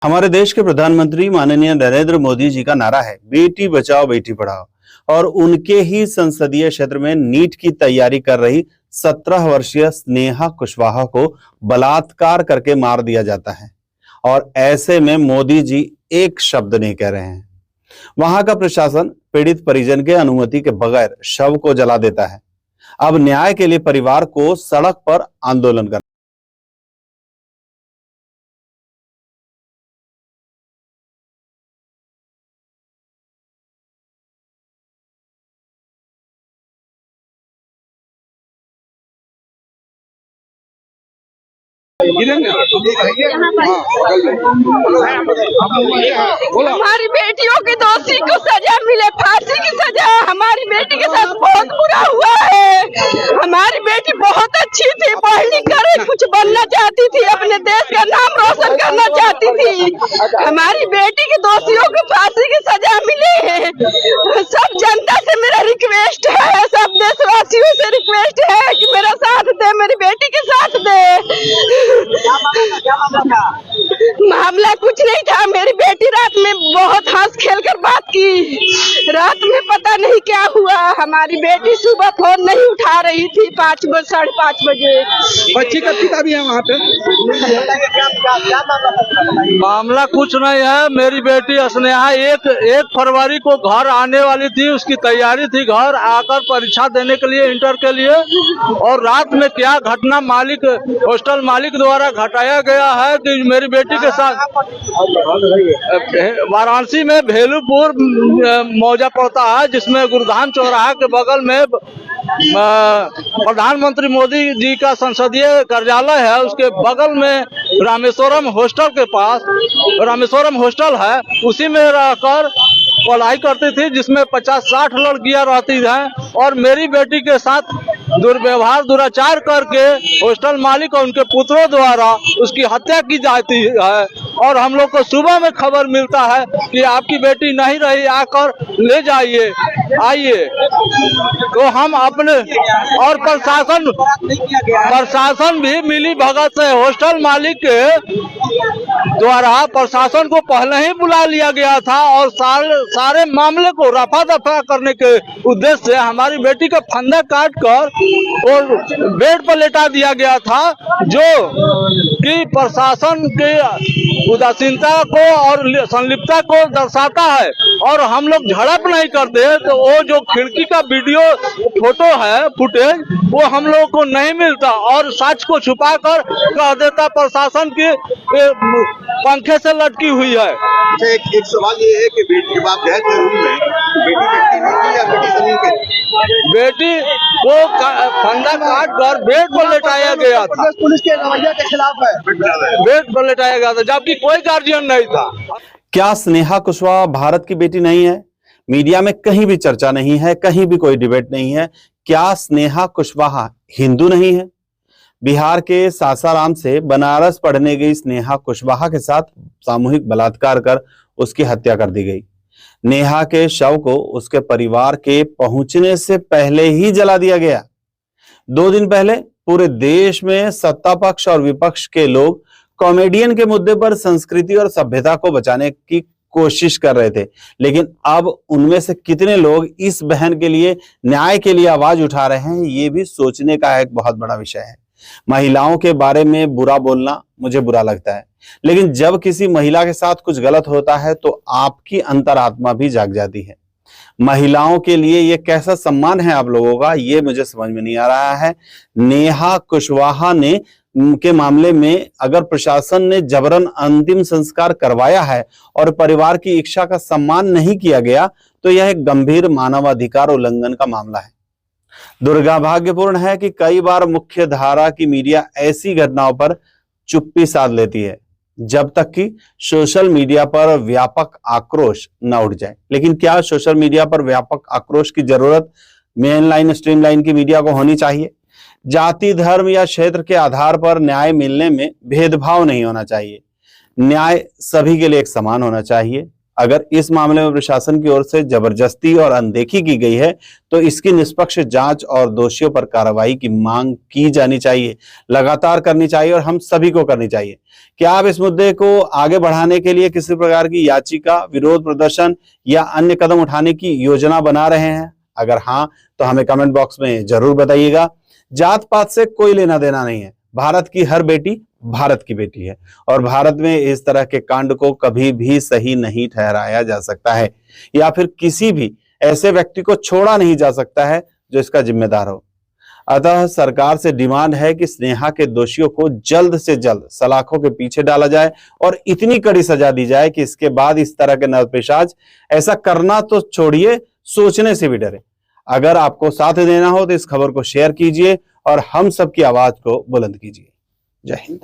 हमारे देश के प्रधानमंत्री माननीय नरेंद्र मोदी जी का नारा है बेटी बचाओ बेटी पढ़ाओ। और उनके ही संसदीय क्षेत्र में नीट की तैयारी कर रही 17 वर्षीय स्नेहा कुशवाहा को बलात्कार करके मार दिया जाता है। और ऐसे में मोदी जी एक शब्द नहीं कह रहे हैं। वहां का प्रशासन पीड़ित परिजन के अनुमति के बगैर शव को जला देता है। अब न्याय के लिए परिवार को सड़क पर आंदोलन कर हमारी बेटियों के दोषी को सजा मिले, फांसी की सजा। हमारी बेटी के साथ बहुत बुरा हुआ है। हमारी बेटी बहुत अच्छी थी, पढ़ लिख कर कुछ बनना चाहती थी, अपने देश का नाम रोशन करना चाहती थी। हमारी बेटी के दोषियों को फांसी की सजा मिले। सब जनता से मेरा रिक्वेस्ट है, सब देशवासियों से रिक्वेस्ट है कि मेरा साथ दे, मेरी बेटी के साथ दे। मामला कुछ नहीं था। मेरी बेटी रात में बहुत हंस खेल कर बात की। रात में पता नहीं क्या हुआ। हमारी बेटी सुबह फोन नहीं उठा रही थी 5-5:30 बजे। बच्ची का पिता भी है वहाँ पे। मामला कुछ नहीं है। मेरी बेटी स्नेहा एक फरवरी को घर आने वाली थी, उसकी तैयारी थी घर आकर परीक्षा देने के लिए, इंटर के लिए। और रात में क्या घटना हॉस्टल मालिक द्वारा घटाया गया है कि मेरी बेटी के साथ वाराणसी में भेलूपुर मौजा पड़ता है, जिसमें गुरुधाम चौराहा के बगल में प्रधानमंत्री मोदी जी का संसदीय कार्यालय है। उसके बगल में रामेश्वरम हॉस्टल के पास रामेश्वरम हॉस्टल है, उसी में रहकर पढ़ाई करती थी, जिसमें 50-60 लड़कियां रहती हैं। और मेरी बेटी के साथ दुर्व्यवहार दुराचार करके हॉस्टल मालिक और उनके पुत्रों द्वारा उसकी हत्या की जाती है। और हम लोग को सुबह में खबर मिलता है कि आपकी बेटी नहीं रही, आकर ले जाइए, आइए। तो हम अपने और प्रशासन भी मिली भगत से हॉस्टल मालिक के द्वारा प्रशासन को पहले ही बुला लिया गया था। और सारे मामले को रफा दफा करने के उद्देश्य से हमारी बेटी का फंदा काट कर और बेड पर लेटा दिया गया था, जो कि प्रशासन के उदासीनता को और संलिप्तता को दर्शाता है। और हम लोग झड़प नहीं करते तो वो जो खिड़की का वीडियो फोटो है, फुटेज, वो हम लोगों को नहीं मिलता और सच को छुपा कर कह देता प्रशासन के पंखे से लटकी हुई है। एक सवाल ये है कि बेटी जब आप गए थे रूम में, बेटी नहीं या बेटी जमीन पे? बेटी को फंदा काट कर बेड पर लेटाया गया था। पुलिस के रवैया के खिलाफ है। बेड पर लेटाया गया था, जबकि कोई गार्जियन नहीं था। क्या स्नेहा कुशवाहा भारत की बेटी नहीं है? मीडिया में कहीं भी चर्चा नहीं है, कहीं भी कोई डिबेट नहीं है। क्या स्नेहा कुशवाहा हिंदू नहीं है? बिहार के सासाराम से बनारस पढ़ने गई स्नेहा कुशवाहा के साथ सामूहिक बलात्कार कर उसकी हत्या कर दी गई। नेहा के शव को उसके परिवार के पहुंचने से पहले ही जला दिया गया। 2 दिन पहले पूरे देश में सत्ता पक्ष और विपक्ष के लोग कॉमेडियन के मुद्दे पर संस्कृति और सभ्यता को बचाने की कोशिश कर रहे थे, लेकिन अब उनमें से कितने लोग इस बहन के लिए, न्याय के लिए आवाज उठा रहे हैं, ये भी सोचने का एक बहुत बड़ा विषय है। महिलाओं के बारे में बुरा बोलना मुझे बुरा लगता है, लेकिन जब किसी महिला के साथ कुछ गलत होता है तो आपकी अंतरात्मा भी जाग जाती है। महिलाओं के लिए ये कैसा सम्मान है आप लोगों का, ये मुझे समझ में नहीं आ रहा है। नेहा कुशवाहा ने के मामले में अगर प्रशासन ने जबरन अंतिम संस्कार करवाया है और परिवार की इच्छा का सम्मान नहीं किया गया, तो यह एक गंभीर मानवाधिकार उल्लंघन का मामला है। दुर्भाग्यपूर्ण है कि कई बार मुख्य धारा की मीडिया ऐसी घटनाओं पर चुप्पी साध लेती है जब तक कि सोशल मीडिया पर व्यापक आक्रोश न उठ जाए। लेकिन क्या सोशल मीडिया पर व्यापक आक्रोश की जरूरत मेन लाइन, स्ट्रीम लाइन की मीडिया को होनी चाहिए? जाति, धर्म या क्षेत्र के आधार पर न्याय मिलने में भेदभाव नहीं होना चाहिए। न्याय सभी के लिए एक समान होना चाहिए। अगर इस मामले में प्रशासन की ओर से जबरदस्ती और अनदेखी की गई है तो इसकी निष्पक्ष जांच और दोषियों पर कार्रवाई की मांग की जानी चाहिए, लगातार करनी चाहिए और हम सभी को करनी चाहिए। क्या आप इस मुद्दे को आगे बढ़ाने के लिए किसी प्रकार की याचिका, विरोध प्रदर्शन या अन्य कदम उठाने की योजना बना रहे हैं? अगर हाँ, तो हमें कमेंट बॉक्स में जरूर बताइएगा। जात पात से कोई लेना देना नहीं है। भारत की हर बेटी भारत की बेटी है और भारत में इस तरह के कांड को कभी भी सही नहीं ठहराया जा सकता है या फिर किसी भी ऐसे व्यक्ति को छोड़ा नहीं जा सकता है जो इसका जिम्मेदार हो। अतः सरकार से डिमांड है कि स्नेहा के दोषियों को जल्द से जल्द सलाखों के पीछे डाला जाए और इतनी कड़ी सजा दी जाए कि इसके बाद इस तरह के नरपिशाच ऐसा करना तो छोड़िए, सोचने से भी डरे। अगर आपको साथ देना हो तो इस खबर को शेयर कीजिए और हम सबकी आवाज को बुलंद कीजिए। जय हिंद।